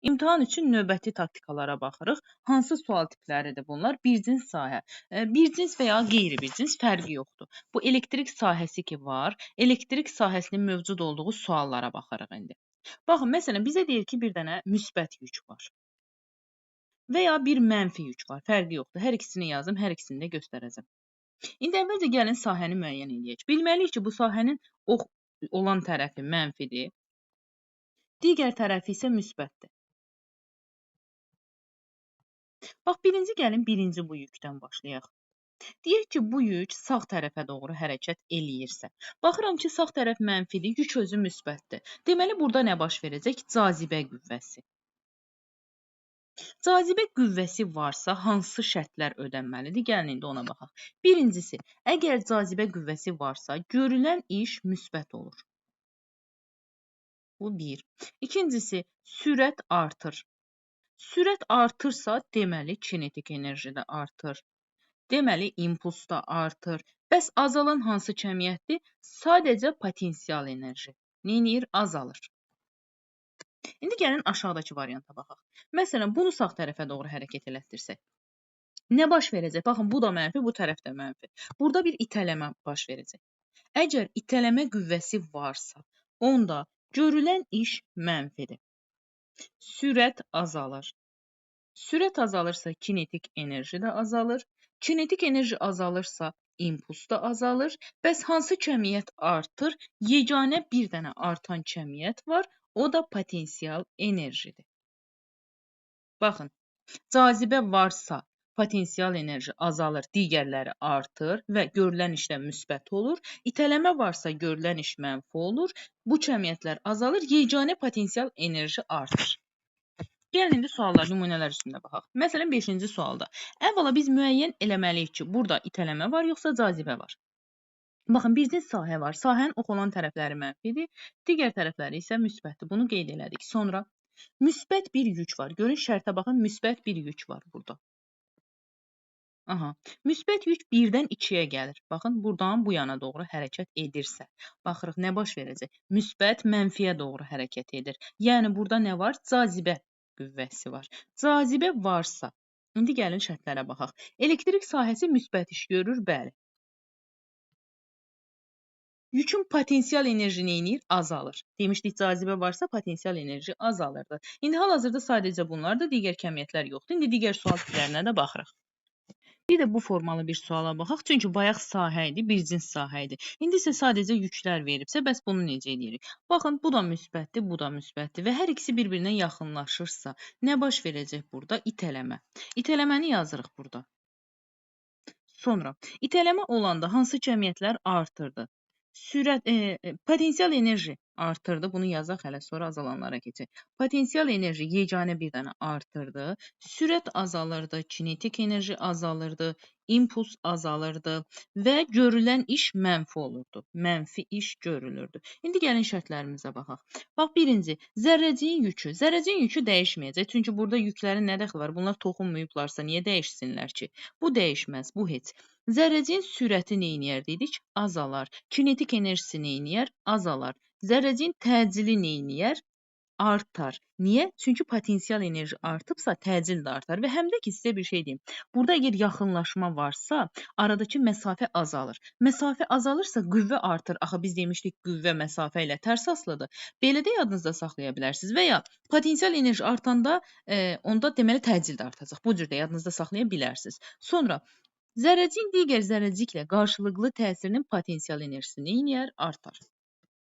İmtahan üçün növbəti taktikalara baxırıq. Hansı sual tipləridir bunlar? Bir cins sahə. Bir cins və ya qeyri-bir cins fərqi yoxdur. Bu elektrik sahəsi ki var, elektrik sahəsinin mövcud olduğu suallara baxırıq indi. Baxın, məsələn, bizə deyir ki, bir dənə müsbət yük var. Və ya bir mənfi yük var. Fərqi yoxdur. Hər ikisini yazım, hər ikisini də göstərəcəm. İndi əvvəlcə gəlin sahəni müəyyən edək. Bilməliyik ki, bu sahənin ox olan tərəfi mənfidir. Digər tərəfi isə müsbətdir. Bax, gəlin birinci bu yükdən başlayaq. Deyək ki, bu yük sağ tərəfə doğru hərəkət eləyirsə. Baxıram ki, sağ tərəf mənfidir, yük özü müsbətdir. Deməli, burada nə baş verəcək? Cazibə qüvvəsi. Cazibə qüvvəsi varsa, hansı şərtlər ödənməlidir? Gəlin, indi ona baxaq. Birincisi, əgər cazibə qüvvəsi varsa, görülən iş müsbət olur. Bu bir. İkincisi, sürət artır. Sürət artırsa, deməli, kinetik enerji də artır. Deməli, impuls da artır. Bəs azalan hansı kəmiyyətdir? Sadəcə potensial enerji. Neynir? Azalır. İndi gəlin aşağıdakı varianta baxaq. Məsələn, bunu sağ tərəfə doğru hərəkət elətdirsək. Nə baş verəcək? Baxın, bu da mənfi, bu tərəf də mənfi. Burada bir itələmə baş verəcək. Əgər itələmə qüvvəsi varsa, onda görülən iş mənfidir. Sürət azalır. Sürət azalırsa, kinetik enerji də azalır. Kinetik enerji azalırsa, impuls da azalır. Bəs hansı kəmiyyət artır? Yeganə bir dənə artan kəmiyyət var, o da potensial enerjidir. Baxın, cazibə varsa, potensial enerji azalır, digərləri artır və görülən işlə müsbət olur. İtələmə varsa, görülən iş mənfi olur. Bu kəmiyyətlər azalır, yeganə potensial enerji artır. Gəlin, indi suallar, nümunələr üstündə baxaq. Məsələn, 5-ci sualda. Əvvəla biz müəyyən eləməliyik ki, burada itələmə var, yoxsa cazibə var. Baxın, bir cins sahə var. Sahənin ox olan tərəfləri mənfidir, digər tərəfləri isə müsbətdir. Bunu qeyd elədik. Sonra, müsbət bir yük var. Görün, şərtə baxın, müsbət bir yük var burada. Aha, müsbət yük 1-dən 2-yə gəlir. Baxın, buradan bu yana doğru hərəkət edirsə. Baxırıq, nə baş verəcək? Müsbət mənfiyə doğru hərəkət edir. Yəni, burada nə var? Cazibə qüvvəsi var. Cazibə varsa, indi gəlin şərtlərə baxaq. Elektrik sahəsi müsbət iş görür, bəli. Yükün potensial enerji neynir? Azalır. Demişdik, cazibə varsa potensial enerji azalırdı. İndi hal-hazırda sadəcə bunlardır, digər kəmiyyətlər yoxdur. İndi digər sual tiplərinə də baxırıq. Bir də bu formalı bir suala baxaq. Çünki bayaq sahə idi, bir cins sahə idi. İndi isə sadəcə yüklər veribsə, bəs bunu necə edirik? Baxın, bu da müsbətdir, bu da müsbətdir və hər ikisi bir-birinə yaxınlaşırsa, nə baş verəcək burada? İtələmə. İtələməni yazırıq burada. Sonra, itələmə olanda hansı kəmiyyətlər artırdı? Potensial enerji artırdı. Bunu yazaq hələ, sonra azalanlara keçək. Potensial enerji yeganə bir dənə artırdı. Sürət azalırdı, kinetik enerji azalırdı, impuls azalırdı və görülən iş mənfi olurdu. Mənfi iş görülürdü. İndi gəlin şərtlərimizə baxaq. Bax, birinci, zərrəciyin yükü. Zərrəciyin yükü dəyişməyəcək. Çünki burada yüklərin nə dəxli var? Bunlar toxunmayıblarsa niyə dəyişsinlər ki? Bu dəyişməz, bu heç. Zərrəciyin sürəti neyniyər dedik? Azalar. Kinetik enerjisi neyniyər? Azalar. Zərrəciyin təcili neyniyər? Artar. Niyə? Çünki potensial enerji artıbsa, təcil də artar. Və həm də ki, sizə bir şey deyim. Burada əgər yaxınlaşma varsa, aradakı məsafə azalır. Məsafə azalırsa, qüvvə artır. Axı, biz demişdik, qüvvə məsafə ilə tərs asılıdır. Belə də yadınızda saxlaya bilərsiniz. Və ya potensial enerji artanda, onda deməli təcil də artacaq. Bu cür də yadınızda saxlaya bilərsiniz. Sonra, zərrəciyin digər zərrəciklə qarşılıqlı təsirinin potensial enerjisi neyniyər? Artar.